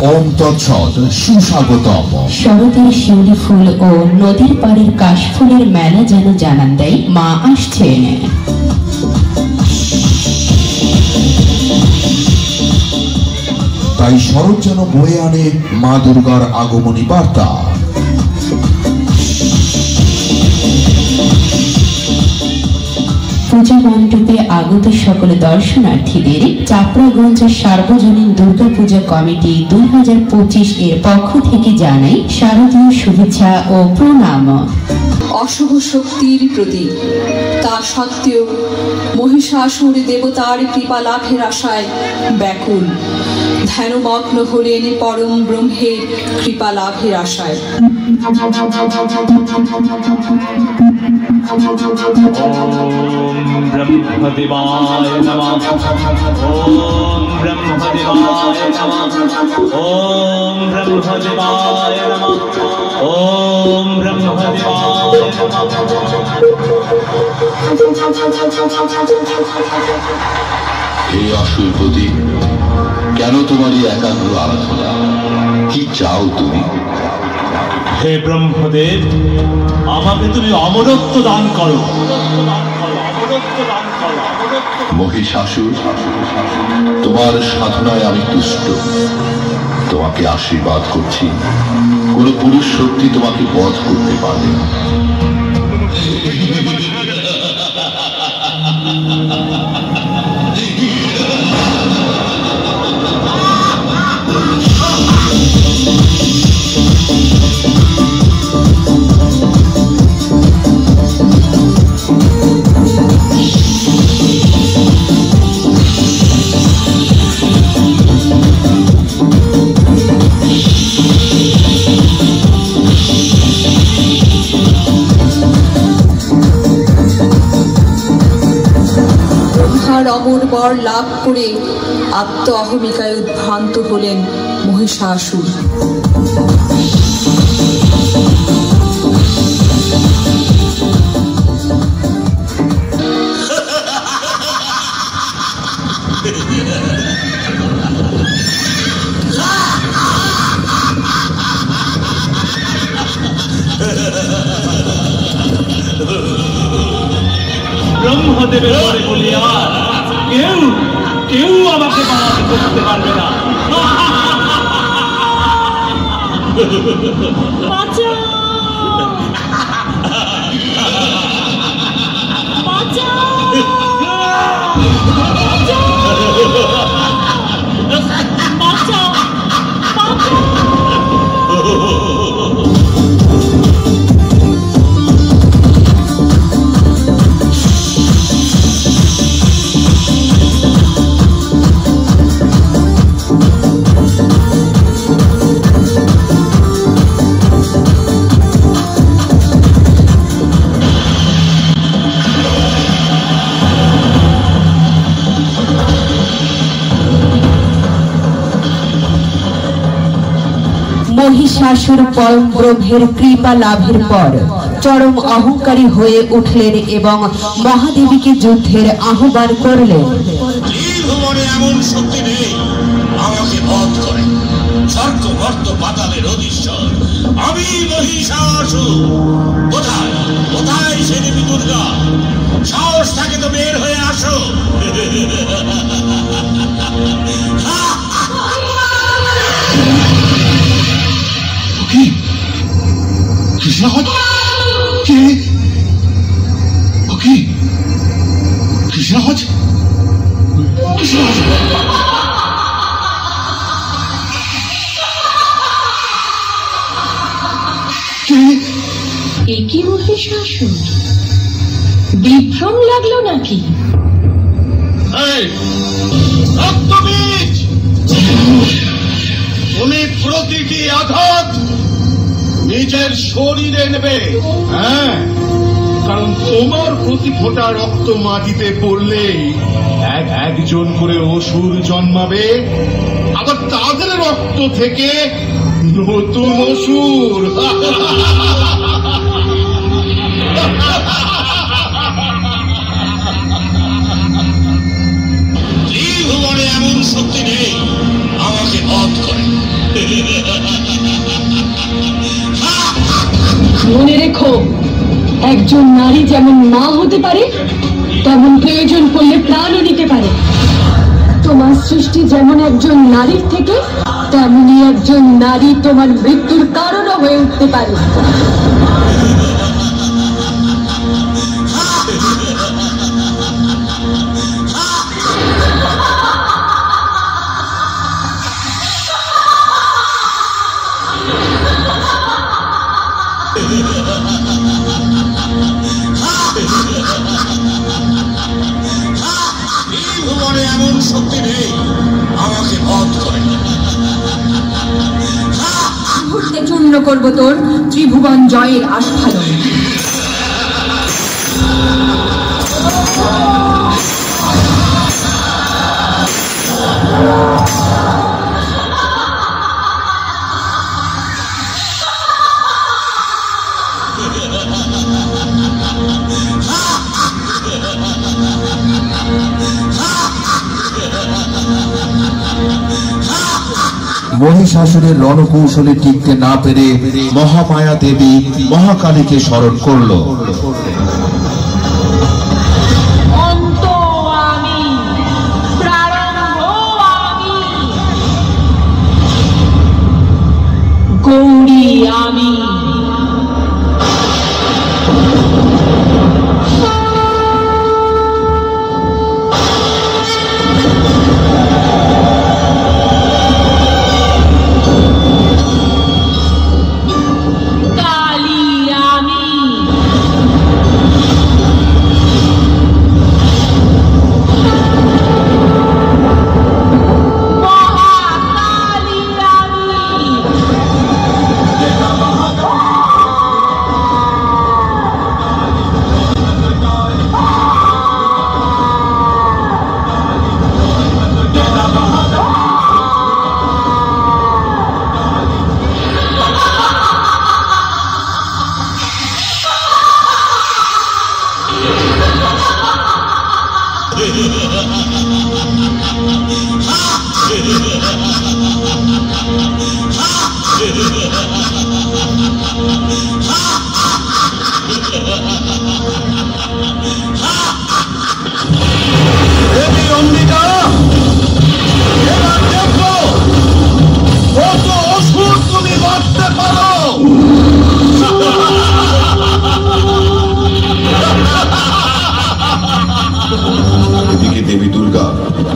ওম তৎসৎ সুস্বাগতম। শরতের শিউলি ফুল ও নদীর পাড়ের কাশফুলের মেলা যেন জানান দেয় মা আসছেন। তাই শরৎ যেন বয়ে আনে মা দুর্গার আগমনী বার্তা। পূজা মণ্ডপে আগত সকল দর্শনার্থীদের চাপড়াগঞ্জ সার্বজনীন দুর্গা পূজা কমিটি 2025 এর পক্ষ থেকে জানাই শারদীয় শুভেচ্ছা ও প্রণাম। অশুভ শক্তির প্রতীক, তা সত্ত্বেও মহিষাসুর দেবতার কৃপা লাভের আশায় ব্যাকুল ধ্যানমগ্ন হলেন পরম ব্রহ্মের কৃপা লাভের আশায়। ओम ब्रह्मदेवाय नमः। ओम ब्रह्मदेवाय नमः। ओम ब्रह्मदेवाय नमः। ओम ब्रह्मदेवाय नमः। हे असुरपति, কেন তোমার একাগ্র আরাধনা? কি চাও তুমি? হে ব্রহ্মদেব, আমাকে তুমি অমরত্ব দান করো। মহিষাসুর, তোমার সাধনায় আমি তুষ্ট। তোমাকে আশীর্বাদ করছি, কোন পুরুষ শক্তি তোমাকে বধ করতে পারবে না। অমর বর লাভ করে আত্ম অহমিকায় উদ্ভ্রান্ত হলেন মহিষাসুর। ব্রহ্মদেবের পরে বলি আর কেউ আমাকে বাধা করতে পারবে না। মহিষাসুর পরম ব্রহ্মের কৃপা লাভের পর চরম অহংকারী হয়ে উঠলেন এবং মহাদেবীকে যুদ্ধের আহ্বান করলেন। এমন শক্তি নেই আমাকে বধ করে। স্বর্গ মর্ত পাতালের অধীশ্বর আমি মহিষাসুর। কোথায় কোথায় সে দেবী দুর্গা? সাহস থাকে তো বের হয়ে আসো। কৃষ্ণহজ কে? ওকে কৃষ্ণহজ, কৃষ্ণহজ কে? একই মহিষাসুর, বিভ্রম লাগলো নাকি? রক্তবীজ, তুমি প্রতিটি আঘাত নিজের শরীরে নেবে। হ্যাঁ, কারণ তোমার প্রতি ফোঁটা রক্ত মাটিতে পড়লে একজন করে অসুর জন্মাবে, আবার তাদের রক্ত থেকে নতুন অসুর। একজন নারী যেমন মা হতে পারে, তেমন প্রয়োজন পড়লে প্রাণও নিতে পারে। তোমার সৃষ্টি যেমন একজন নারীর থেকে, তেমনি একজন নারী তোমার মৃত্যুর কারণও হয়ে উঠতে পারে। এমন শক্তি নেই আমাকে বধ করে। মুহূর্তে চূর্ণ করবো তোর ত্রিভুবন জয়ের আস্ফালন। মহিষাসুরের রণকৌশলে টিকতে না পেরে মহামায়া দেবী মহাকালীকে স্মরণ করল। গৌরী আমি,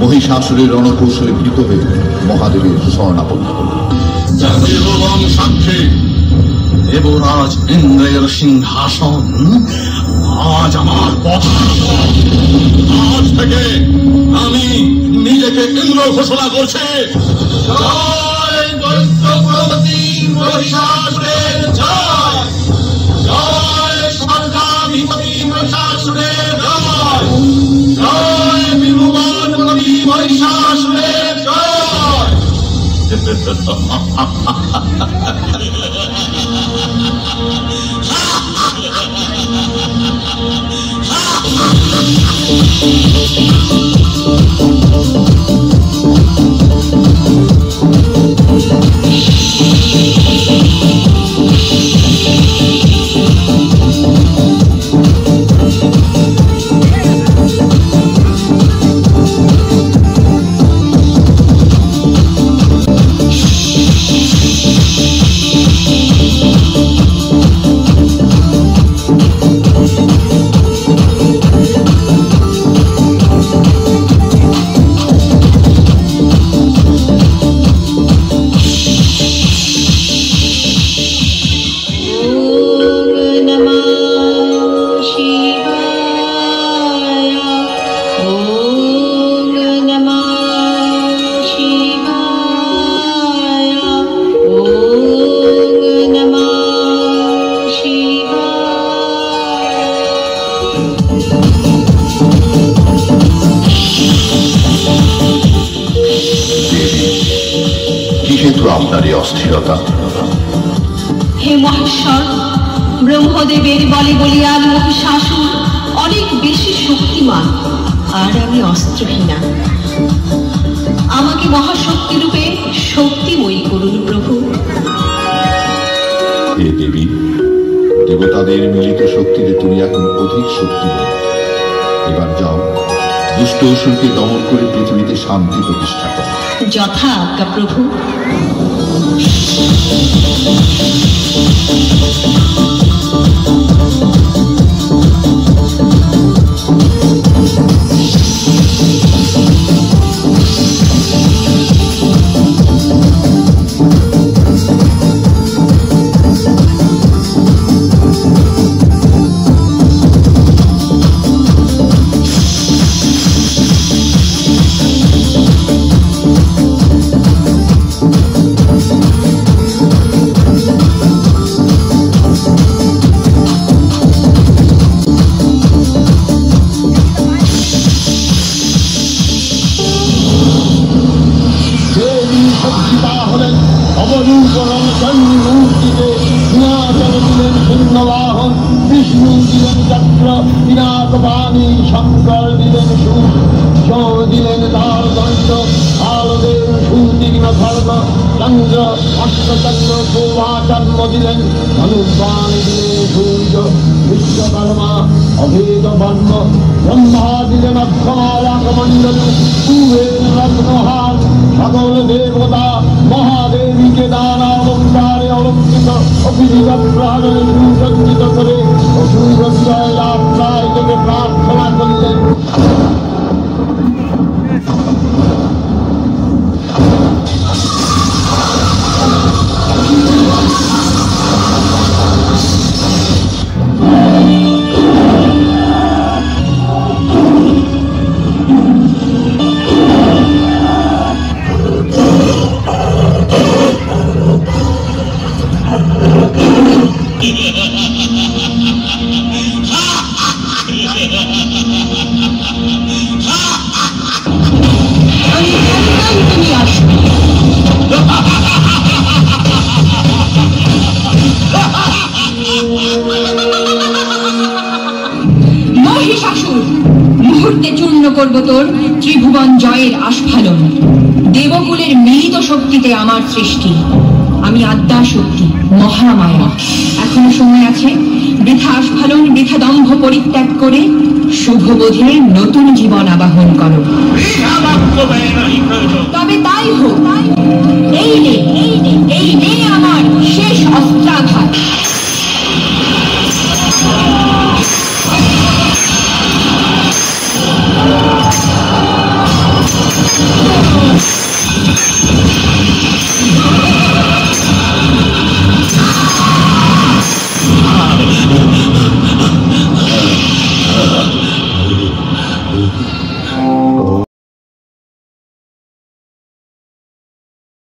মহিষাসুরের রণকৌশলে ভীত হয়ে মহাদেবের শরণাপন্ন হল। সাক্ষী দেবরাজ ইন্দ্রের সিংহাসন আজ আমার পথে। আজ থেকে আমি নিজেকে ইন্দ্র ঘোষণা করছি। জয় দৈত্যপতি মহিষাসুরের জয়, জয় স্বর্গাধিপতি মহিষাসুরের জয়, জয় বিভুবনপতি মহিষাসুরের জয়। আপনার এই অস্থিরতা? হে মহেশ্বর, ব্রহ্মদেবের বলে বলিয়ান মহিষাসুর অনেক বেশি শক্তিমান, আর আমি অস্ত্রহীনা। আমাকে মহাশক্তি রূপে শক্তিময়ী করুন প্রভু। হে দেবী, দেবতাদের মিলিত শক্তিতে তুমি এখন অধিক শক্তিমান। এবার যাও, দুষ্ট অসুরকে দমন করে পৃথিবীতে শান্তি প্রতিষ্ঠা করো। যথা আজ্ঞা প্রভু। শঙ্কর দিলেন সুর দিলেন তার দণ্ড, কালদেব সুতীর্ণ ধর্ম চন্দ্র অষ্টচন্দ্র পূর্বাচার্য দিলেন, ধনুর্বাণ দিলেন সূর্য বিশ্বকর্মা অভেদ বর্ম, ব্রহ্মা দিলেন অক্ষমালাকমণ্ডল কুবের রত্নহার, সকল দেবতা মহাদেবীকে নানা অলঙ্কারে অলঙ্কৃত অভিযোগ প্রহারে সুসজ্জিত করে অসুর জয় যাত্রায় থেকে প্রার্থনা করলেন। মুহূর্তে চূর্ণ করব তোর ত্রিভুবন জয়ের আস্ফালন। দেবকুলের মিলিত শক্তিতে আমার সৃষ্টি, আমি আদ্যা শক্তি মহামায়া। এখনো সময় আছে, বৃথা আস্ফালন বৃথা দম্ভ পরিত্যাগ করে শুভবোধে নতুন জীবন আবাহন করো। তবে তাই হোক, এই নে